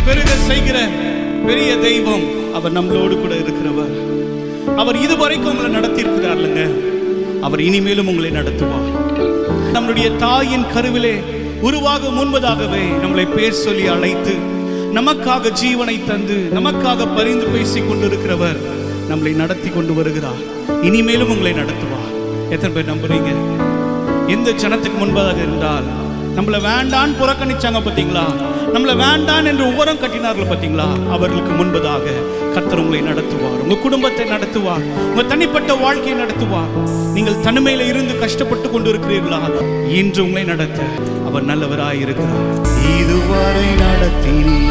பெருக செய்கிற பெரிய தெய்வம். அவர் நம்மளோடு கூட இருக்கிறவர். அவர் இதுவரைக்கும் உங்களை நடத்தி இருக்கிறார்லங்க, அவர் இனிமேலும் உங்களை நடத்துவார். நம்முடைய தாயின் கருவிலே உருவாக முன்பதாகவே நம்மளை பேர் சொல்லி அழைத்து நமக்காக ஜீவனை தந்து நமக்காக பரிந்து பேசிக் கொண்டிருக்கிறவர் நம்மளை நடத்தி கொண்டு வருகிறார். இனிமேலும் உங்களை நடத்துவார். எத்தனை பேர் நம்புறீங்க? எந்த ஜனத்துக்கு முன்பதாக இருந்தால் நம்மளை வேண்டான்னு புறக்கணிச்சாங்க பார்த்தீங்களா, நம்மளை வேண்டான் என்று உரம் கட்டினார்கள் பார்த்தீங்களா, அவர்களுக்கு முன்பதாக கர்த்தர் உங்களை நடத்துவார். உங்க குடும்பத்தை நடத்துவார், உங்க தனிப்பட்ட வாழ்க்கையை நடத்துவார். நீங்கள் தனிமையில இருந்து கஷ்டப்பட்டு கொண்டு இருக்கிறீர்களா, இன்று உங்களை நடத்த அவர் நல்லவராய் இருக்கிறார். இதுவரை நடத்தினீர்